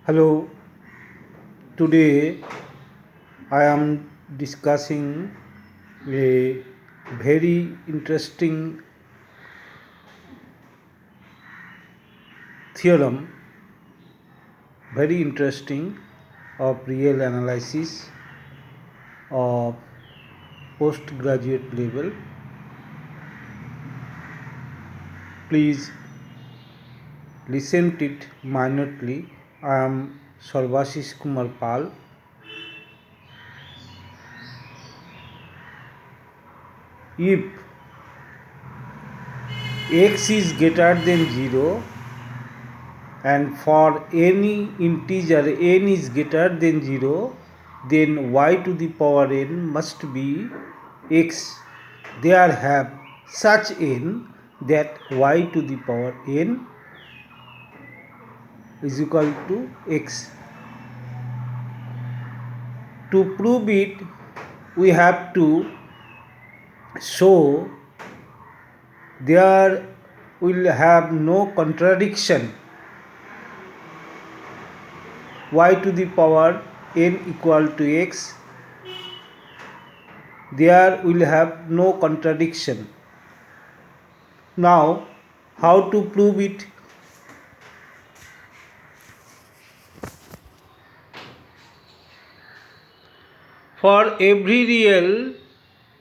Hello, today I am discussing a very interesting theorem, very interesting of real analysis of postgraduate level. Please listen to it minutely. I am Sarvashish Kumar Pal. If x is greater than 0 and for any integer n is greater than 0, then y to the power n must be x. There have such n that y to the power n is equal to x. To prove it, we have to show there will have no contradiction. Y to the power n equal to x, there will have no contradiction. Now, how to prove it? For every real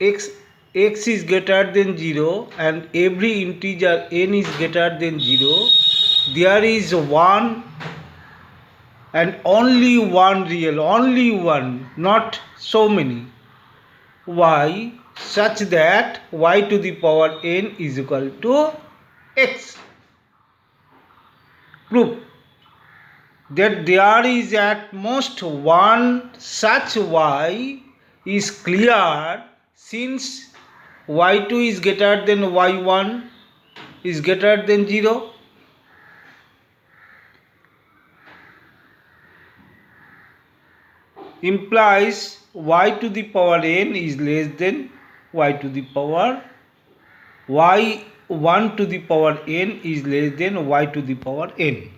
x is greater than 0 and every integer n is greater than 0, there is one and only one real, only one, not so many, y such that y to the power n is equal to x. Proof that there is at most one such y is clear since y2 is greater than y1 is greater than 0. Implies y to the power n is less than y to the power y1 to the power n is less than y to the power n.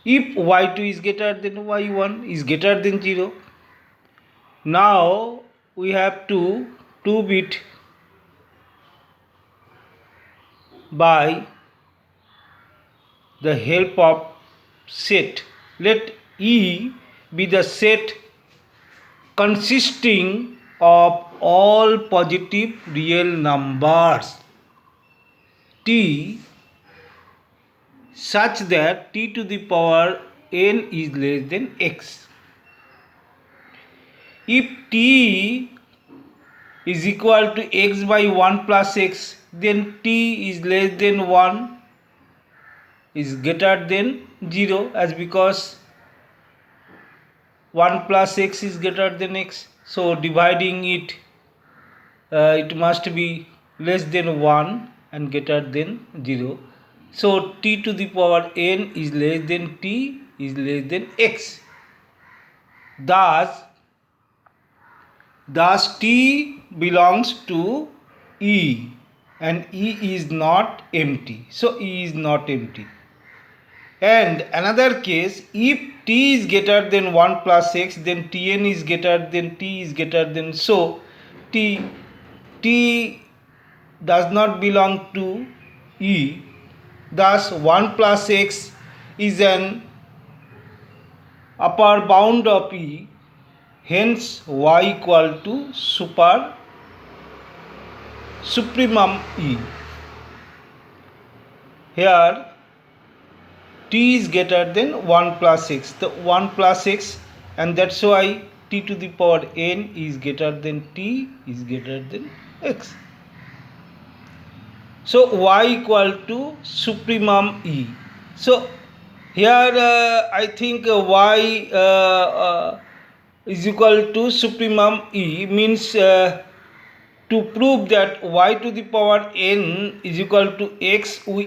If y2 is greater than y1 is greater than 0, now we have to prove it by the help of set. Let E be the set consisting of all positive real numbers t such that t to the power n is less than x. If t is equal to x by 1 plus x, then t is less than 1 is greater than 0, as because 1 plus x is greater than x. So dividing it, it must be less than 1 and greater than 0. So t to the power n is less than t is less than x. Thus t belongs to E and E is not empty. So E is not empty. And another case, if t is greater than 1 plus x, then tn is greater than t is greater than, so t does not belong to E. Thus 1 plus x is an upper bound of E. Hence y equal to supremum E. Here t is greater than 1 plus x, the 1 plus x, and that's why t to the power n is greater than t is greater than x. So y equal to supremum E. So here I think y is equal to supremum E means to prove that y to the power n is equal to x, we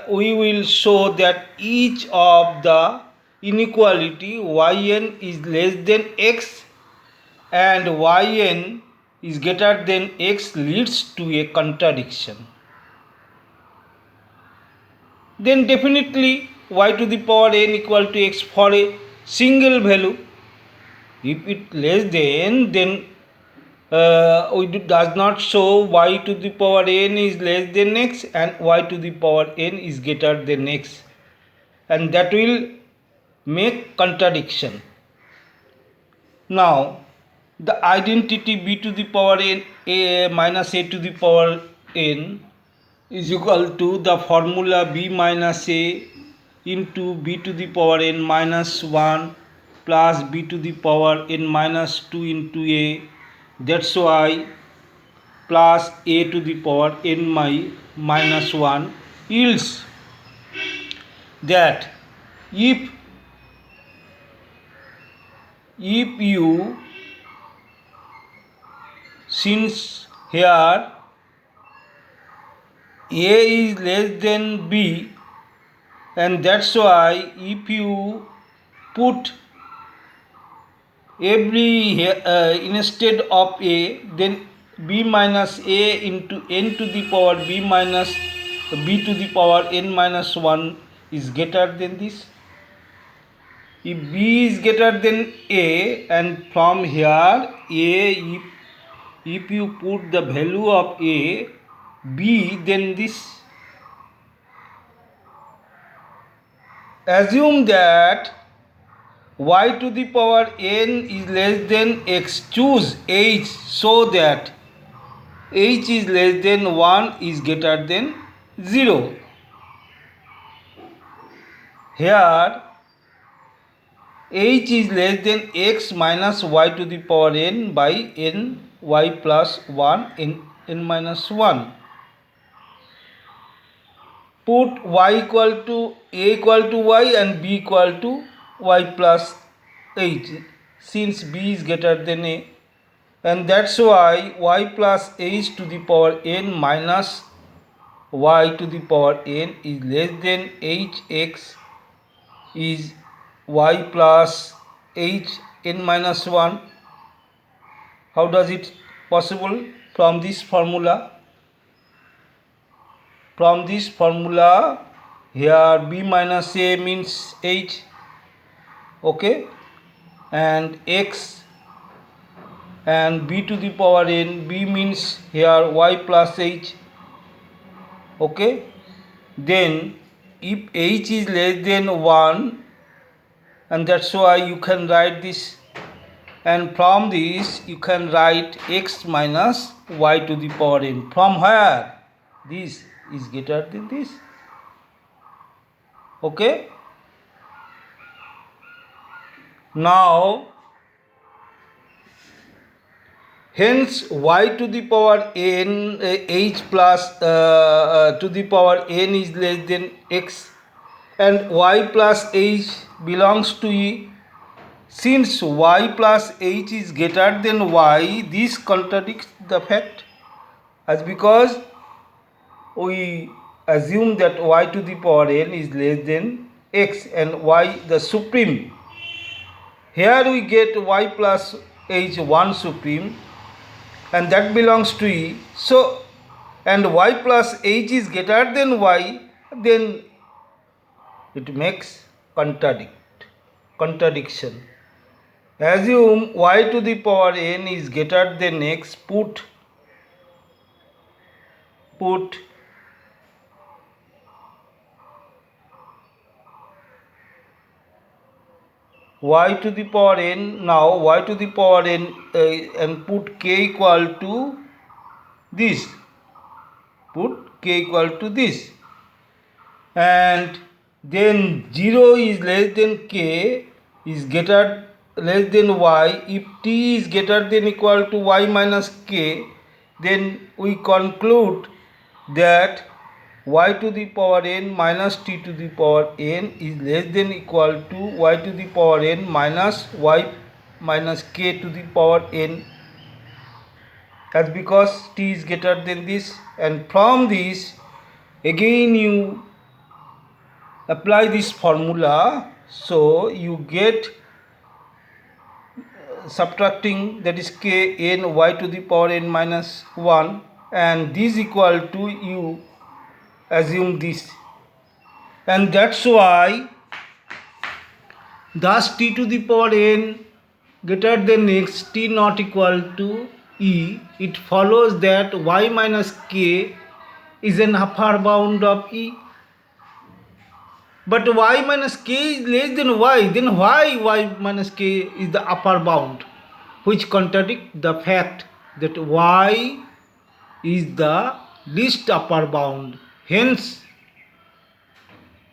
will show that each of the inequality yn is less than x and yn is greater than x leads to a contradiction. Then definitely y to the power n equal to x for a single value. If it less than, then does not show y to the power n is less than x and y to the power n is greater than x, and that will make contradiction. Now the identity b to the power n minus a to the power n is equal to the formula b minus a into b to the power n minus 1 plus b to the power n minus 2 into a. That's why plus a to the power n minus 1 yields that if you, since here a is less than b, and that's why if you put every instead of a, then b minus a into n to the power b minus b to the power n minus 1 is greater than this. If b is greater than a, and from here a, if you put the value of a, b, then this. Assume that y to the power n is less than x. Choose h so that h is less than 1 is greater than 0. Here h is less than x minus y to the power n by n y plus 1 n minus 1. Put y equal to a equal to y and b equal to y plus h, since b is greater than a, and that's why y plus h to the power n minus y to the power n is less than hx is y plus h n minus 1. How does it possible? From this formula, here b minus a means h, okay, and x, and b to the power n, b means here y plus h, okay. Then if h is less than 1, and that's why you can write this, and from this you can write x minus y to the power n. From where this is greater than this, okay. Now hence y to the power n h plus to the power n is less than x, and y plus h belongs to e. Since y plus h is greater than y, this contradicts the fact, as because we assume that y to the power n is less than x and y the supreme. Here we get y plus h 1 supreme, and that belongs to e. So, and y plus h is greater than y, then it makes contradiction. Assume y to the power n is greater than x. Put y to the power n, now y to the power n, and put k equal to this, and then 0 is less than k is less than y. If t is greater than equal to y minus k, then we conclude that y to the power n minus t to the power n is less than equal to y to the power n minus y minus k to the power n, as because t is greater than this. And from this again you apply this formula, so you get subtracting, that is k n y to the power n minus 1, and this equal to you assume this, and that's why thus t to the power n greater than x, t not equal to e, it follows that y minus k is an upper bound of e. But y minus k is less than y, then why y minus k is the upper bound, which contradicts the fact that y is the least upper bound. Hence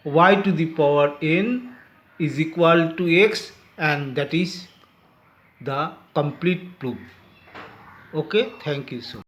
y to the power n is equal to x, and that is the complete proof. Okay, thank you so much.